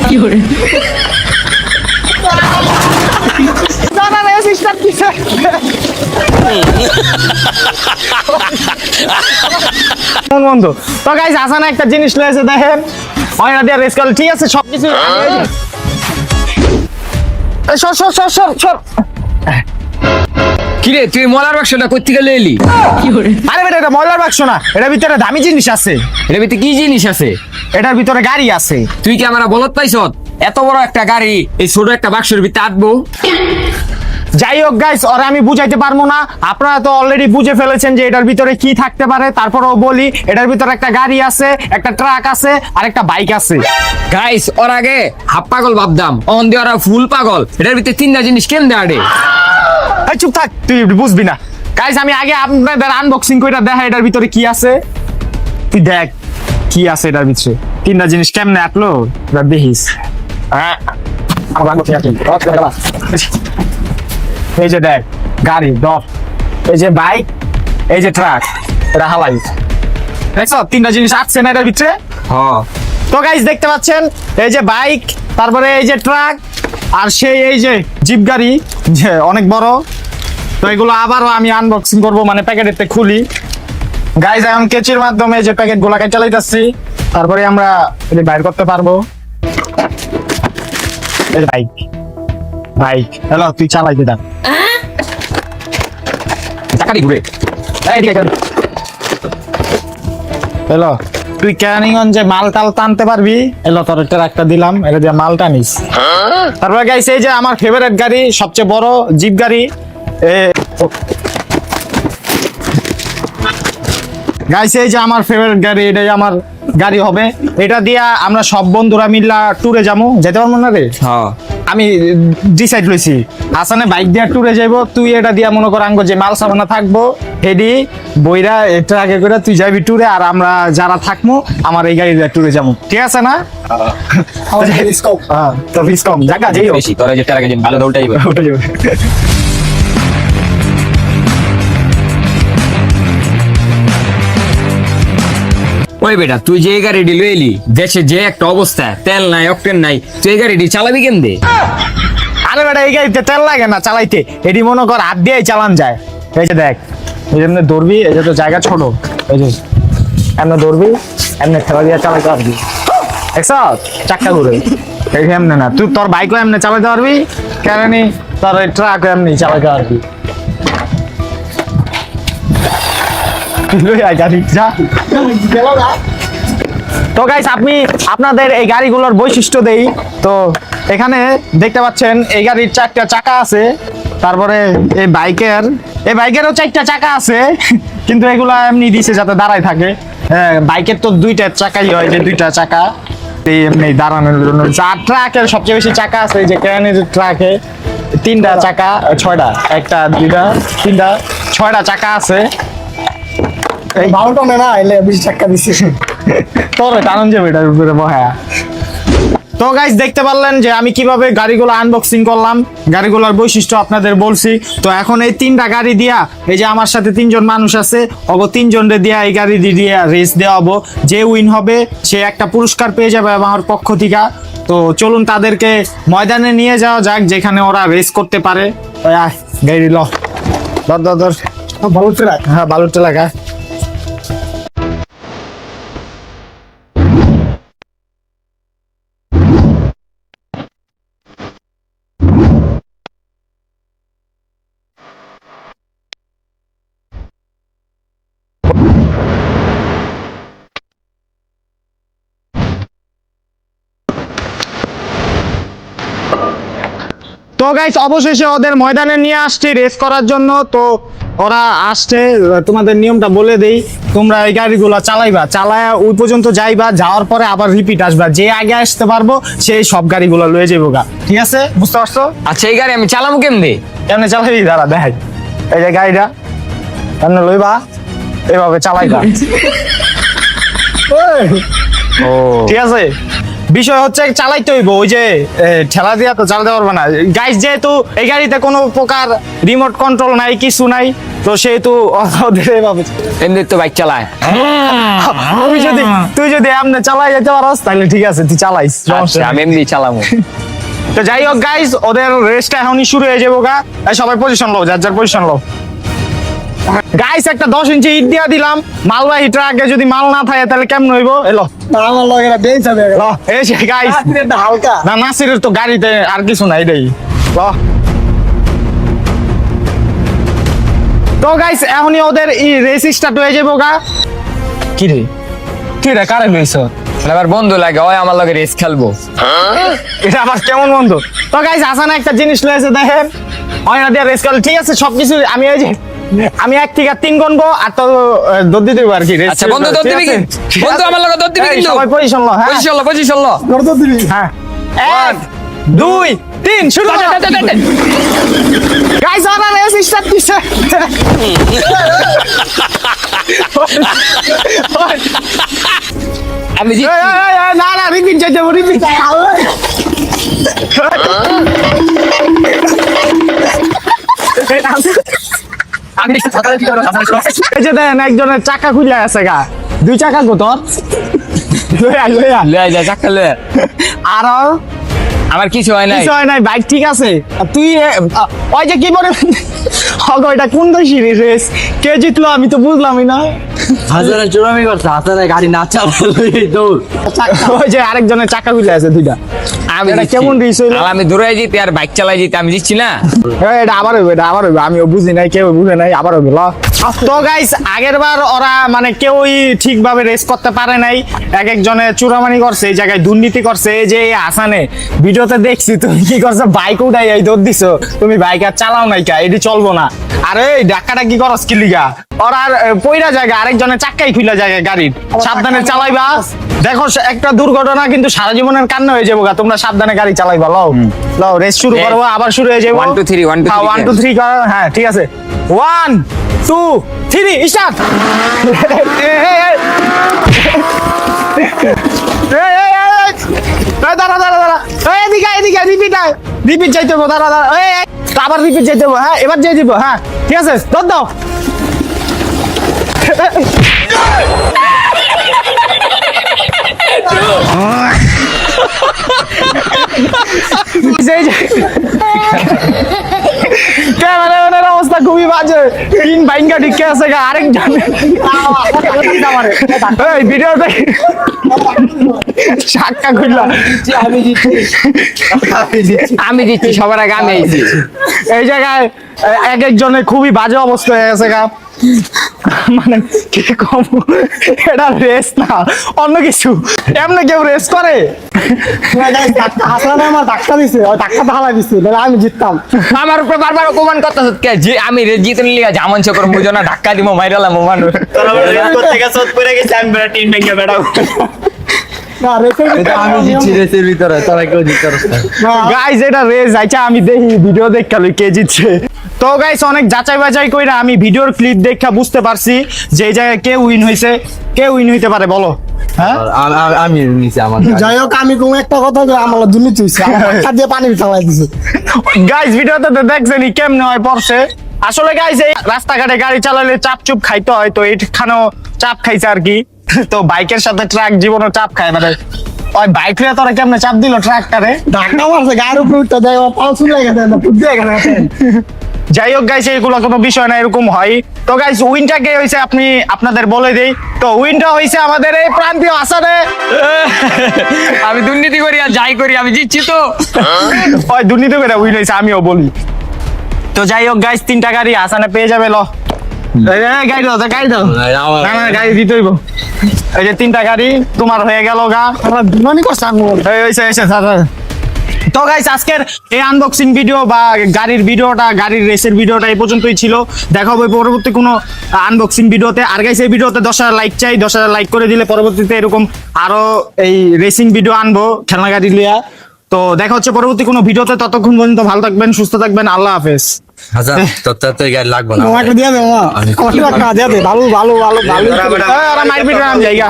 কি করে বন্ধু তো গাইস হাসান একটা জিনিস লয়েছে দেখেন ওইটা দিয়ে রেস করে ঠিক আছে সবকিছু সর সর সর সর সর কিরে তুই মলার বাক্সটা কই থেকে লইলি? কি করে আরে বেটা এটা ময়লার বাক্স না এটার ভিতরে দামি জিনিস আছে এর ভিতরে কি জিনিস আছে? এটার ভিতরে গাড়ি আছে তুই কি আমরা বলত পাইছত? এত বড় একটা গাড়ি এই ছোট একটা বাক্সের ভিতরে আটবো? যাই হোক গাইস ওরা আমি বুঝাইতে পারবো না আপনারা তো অলরেডি বুঝে ফেলেছেন যে এটার ভিতরে কি থাকতে পারে তারপরেও বলি এটার ভিতরে একটা গাড়ি আছে একটা ট্রাক আছে আর একটা বাইক আছে গাইস ওর আগে হাফ পাগল ভাবদাম অন দিয়ে ওরা ফুল পাগল। এটার ভিতরে তিনটা জিনিস কেমনে আড়ে? এই চুপ থাক তুই বুঝবি না গাইস আমি আগে আপনাদের আনবক্সিং করে দেখা এটার ভিতরে কি আছে তুই দেখ কি আছে এটার ভিতরে তিনটা জিনিস কেমনে আটলো এবার দেখিস হ্যাঁ এই যে দেখ গাড়ি ডট এই যে বাইক এই যে ট্রাক এটা হালাই দেখছো তিনটা জিনিস আসছে না এটার ভিতরে হ্যাঁ তো গাইস দেখতে পাচ্ছেন এই যে বাইক তারপরে এই যে ট্রাক আর সেই এই যে জিপ গাড়ি যে অনেক বড় তো এগুলো আবারও আমি আনবক্সিং করব মানে প্যাকেটেতে খুলি গাইস এখন কেচির মাধ্যমে যে প্যাকেট গুলা কেটে চালাইতাছি তারপরে আমরা এটা বাইর করতে পারবো এই যে বাইক বাইক হ্যালো তুই চালাইতে দাও টাকাটি ঘুরে এই দিকে হ্যালো তুই ক্যানিংগঞ্জে মাল টাল টানতে পারবি এলো তোর ট্রাকটা দিলাম এটা দিয়ে মাল টানিস তারপরে গাইস এই যে আমার ফেভারিট গাড়ি সবচেয়ে বড় জিপ গাড়ি গাইস এই যে আমার ফেভারিট গাড়ি এটাই আমার গাড়ি হবে এটা দিয়া আমরা সব বন্ধুরা মিল্লা ট্যুরে যাবো যেতে পারবো না রে হ্যাঁ আমি ডিসাইড লইছি হাসানে বাইক দিয়া ট্যুরে যাইবো তুই এটা দিয়া মনে কর আঙ্গ যে মাল সামানা থাকবো এডি বইরা এটা আগে করে তুই যাবি ট্যুরে আর আমরা যারা থাকবো আমার এই গাড়ি দিয়া ট্যুরে যাবো ঠিক আছে না তো ফিস কম জায়গা যাই হোক বেশি তোরা যে টাকা যে ভালো দৌড়টাই ওটা যাবে ওই বেটা তুই যে গাড়িটি লইলি দেশে যে একটা অবস্থা তেল নাই অক্টেন নাই তুই এই গাড়িটি চালাবি কেমনে? আরে বেটা এই গাড়িতে তেল লাগে না চালাইতে এটি মনে কর হাত দিয়েই চালান যায় এই যে দেখ এই জন্য দৌড়বি এই যে তো জায়গা ছোট এই যে এমনি দৌড়বি এমনি ঠেলা দিয়ে চালাইতে পারবি দেখছ চাক্কা ঘুরে এই এমনি না তুই তোর বাইকও এমনি চালাতে পারবি কেন তোর ওই ট্রাক এমনি চালাতে পারবি তো গাইস আপনি আপনাদের এই গাড়িগুলোর বৈশিষ্ট্য দেই তো এখানে দেখতে পাচ্ছেন এই গাড়ির চারটা চাকা আছে তারপরে এই বাইকেরও চারটা চাকা আছে কিন্তু এগুলা এমনি দিছে যাতে দাঁড়ায় থাকে বাইকের তো দুইটা চাকাই হয় যে দুইটা চাকা এই এমনি দাঁড়ানোর জন্য আর ট্রাকের সবচেয়ে বেশি চাকা আছে যে ক্যানের ট্রাকে তিনটা চাকা ছয়টা একটা দুইটা তিনটা ছয়টা চাকা আছে এই ভালোটা না এলে 20 টাকা দিছি তোর কারণ যাবে এটার উপরে বহা তো গাইস দেখতে পারলেন যে আমি কিভাবে গাড়িগুলো আনবক্সিং করলাম গাড়িগুলোর বৈশিষ্ট্য আপনাদের বলছি তো এখন এই তিনটা গাড়ি দিয়া এই যে আমার সাথে তিনজন মানুষ আছে ওগো তিনজনরে দিয়া এই গাড়ি দিয়া রেস দেওয়া হবো যে উইন হবে সে একটা পুরস্কার পেয়ে যাবে আমার পক্ষ থেকে তো চলুন তাদেরকে ময়দানে নিয়ে যাওয়া যাক যেখানে ওরা রেস করতে পারে গাড়ি ল ধর ভালো ট্রাক হ্যাঁ বালুরটা লাগা তো গাইস অবশেষে ওদের ময়দানে নিয়ে আসছি রেস করার জন্য তো ওরা আসছে তোমাদের নিয়মটা বলে দেই তোমরা এই গাড়িগুলো চালাইবা চালায়া ওই পর্যন্ত যাইবা যাওয়ার পরে আবার রিপিট আসবা যে আগে আসতে পারবো সেই সব গাড়িগুলো লয়ে যাবো গা ঠিক আছে বুঝতে পারছো আচ্ছা এই গাড়ি আমি চালাবো কেমনে? কেমনে চালাবি দাঁড়া দেখাই এই যে গাড়িটা কেমনে লইবা এভাবে চালাইবা ও ঠিক আছে বিষয় হচ্ছে চালাইতে হইব ওই যে ঠেলা দিয়া তো চালাতে পারবে না গাইস যেহেতু এই গাড়িতে কোনো প্রকার রিমোট কন্ট্রোল নাই কিছু নাই তো সেহেতু ওদের এভাবে এমনি তো বাইক চালায়। তুই যদি এমনি চালাই যেতে পারস তাহলে ঠিক আছে, তুই চালাইস, সমস্যা আচ্ছা, নেই। আমি এমনি চালাবো। তো যাই হোক গাইস, ওদের রেসটা এখনই শুরু হয়ে যাবো গা। এই সবাই পজিশন লো, যার যার পজিশন লো। গাইস একটা 10 ইঞ্চি ইট দিয়া দিলাম, মালবাহী ট্রাকে যদি মাল না থাকে তাহলে কেমন হইবো? এলো না, আমার লগে এটা বেঞ্চ হবে ল, এসে গাইস। এটা হালকা না নাসিরের তো গাড়িতে আর কিছু নাই রে। ল তো গাইস এখনই ওদের এই রেস স্টার্ট হয়ে যাবো গা। কি রে, তুই রে কারে লইছ? আমার বন্ধু লাগে, ওই আমার লগে রেস খেলবো। এটা আবার কেমন বন্ধু? তো গাইস হাসান একটা জিনিস লয়েছে, দেখেন ওইটা দিয়ে রেস করে। ঠিক আছে, সবকিছু আমি এই যে আমি 1 থেকে 3 গণবো আর তো দৌড় দিতে আর কি রেস। আচ্ছা বন্ধু, দৌড় দিবি কি? বন্ধু আমার লগে দৌড় দিবি কিন্তু। সবাই পজিশন লো। হ্যাঁ পজিশন লো, পজিশন লো। করতে দিবি হ্যাঁ 1 2 3 শুরু করো। গাইস ওরা রেস স্টার্ট দিছে। আমি এই, এই, এই, না না রিপিট যাইতে রিপিট। এই যে দেখেন একজনের চাকা খুলে আছে গা, 2 চাকা কো তোর? লয়া লয়ে যা, চাকা লয়ে। আর আমার কিছু হয় নাই। কিছু হয় নাই, বাইক ঠিক আছে। আর তুই ওই যে কি বলে হগো, এটা কোন দেশি রেস? কে জিতলো আমি তো বুঝলামই না। হাজারে চুরামি করছে, হাজারে গাড়ি না চালালে দৌড়। ওই যে আরেকজনের চাকা খুলে আছে 2টা। আমি এটা জিতছি। কেমন রেস হইলো? আর আমি দৌড়াই জিতে আর বাইক চালাই জিতে, আমি জিতছি না। এটা আবার হইবে, এটা আবার হইবে। আমিও বুঝি নাই, কেউ বুঝে নাই, আবার হইবে। ল। তো গাইস আগের বার ওরা মানে কেউই ঠিকভাবে রেস করতে পারে নাই, এক একজনে চুরামানি করছে, এই জায়গায় দুর্নীতি করছে। এই যে হাসানে ভিডিওতে দেখছি তুমি কি করছো, বাইক উঠাই এই দৌড় দিছো, তুমি বাইক আর চালাও নাই কা, এটি চলবো না। আরে এই ডাক্কাটা কি করস কি লিগা? ওরা আর পয়রা জায়গা আরেকজনের চাক্কাই খুলে জায়গা গাড়ির। সাবধানে চালাইবা, দেখো একটা দুর্ঘটনা কিন্তু সারা জীবনের কান্না হয়ে যাবো গা। তোমরা সাবধানে গাড়ি চালাইবা। লও লও, রেস শুরু করবো, আবার শুরু হয়ে যাবো। 1 2 3 1 2 3 1 2 3 করো। হ্যাঁ ঠিক আছে, 1 2 3 স্টার্ট। দাঁড়া দাঁড়া দাঁড়া, এদিকে এদিকে রিপিট যাইতে হবো। দাঁড়া দাঁড়া, আবার রিপিট যাইতে হবো। হ্যাঁ এবার যাই দিব। হ্যাঁ ঠিক আছে, দৌড় দাও। ক্যামেরাম্যানের অবস্থা খুবই বাজে, তিন বাইঙ্গা ঢিকে আছে গা। আরেকজন এই ভিডিওতে চাক্কা খুললা। আমি জিতছি, সবার আগে আমি আইছি। এই জায়গায় এক একজনের খুবই বাজে অবস্থা হয়ে গেছে গা। মানে কি কম, এটা রেস না অন্য কিছু। এমনি কেউ রেস করে? হাসলাম আমার ধাক্কা দিছে, ওই ধাক্কা ঢালাই দিছে, নাহলে আমি জিততাম। আমার উপরে বারবার অপমান করতেছ কে? যে আমি জিতে নিলি যেমন চে করে মুজো না, ধাক্কা দিব, মাইরালাম মানুষ। না রেসের আমি জিতছি রেসের ভিতরে, তারা কেউ জিততে পারছে না। গাইস এটা রেস, আচ্ছা আমি দেখি ভিডিও দেখা কে জিতছে। তো গাইস অনেক যাচাই বাছাই কইরা আমি ভিডিওর ক্লিপ দেখা বুঝতে পারছি যে এই জায়গায় কে উইন হইছে, কে উইন হইতে পারে বলো? হ্যাঁ আমি নিছি আমার গাড়ি। যাই হোক, আমি কোন একটা কথা যে আমার দুর্নীতি হয়েছে, আমার ধাক্কা দিয়ে পানি ঢালাই দিছে। গাইস ভিডিওতে তো দেখছেনই কেমনে হয় পড়ছে। আসলে গাইস এই রাস্তাঘাটে গাড়ি চালালে চাপ চুপ খাইতে হয়, তো এইখানেও চাপ খাইছে আর কি। তো বাইকের সাথে ট্রাক জীবনও চাপ খায়। মানে ওই বাইক রে তোরা কেমনে চাপ দিল ট্রাকটারে? ধাক্কা মারছে, গায়ের উপরে উঠতে দেয়, ও পাও চুলে গেছে, ফুট দিয়ে গেছে। যাই হোক গাইস এগুলো কোনো বিষয় না, এরকম হয়। তো গাইস উইনটা কে হইছে আপনি আপনাদের বলে দেই। তো উইনটা হইছে আমাদের এই প্রান্তীয় হাসানে। আমি দুর্নীতি করি আর যাই করি, আমি জিতছি তো। ওই দুর্নীতি করে উইন হইছে, আমিও বলি। তো যাই হোক গাইস 3টা গাড়ি হাসানে পেয়ে যাবে। ল গাড়ি দাও, গাড়ি দাও। না না গাড়ি দিতে হইব। এই যে 3টা গাড়ি তোমার হয়ে গেল গা। বিমানি করছে আঙুল। এই হইছে হইছে। তো গাইস আজকের এই আনবক্সিং ভিডিও বা গাড়ির ভিডিওটা, গাড়ির রেসের ভিডিওটা এই পর্যন্তই ছিল। দেখা হবে পরবর্তী কোনো আনবক্সিং ভিডিওতে। আর গাইস এই ভিডিওতে 10,000 লাইক চাই। 10,000 লাইক করে দিলে পরবর্তীতে এরকম আরো এই রেসিং ভিডিও আনবো খেলনা গাড়ি লিয়া। তো দেখা হচ্ছে পরবর্তী কোনো ভিডিওতে। ততক্ষণ পর্যন্ত ভালো থাকবেন, সুস্থ থাকবেন। আল্লাহ হাফেজ। হাজার তোর তো গাড়ি লাগবে না। আমাকে দিয়ে দে, মামা। আমার টাকা দিয়ে দে, ভালো ভালো ভালো ভালো। ওরা মারপিট জায়গা।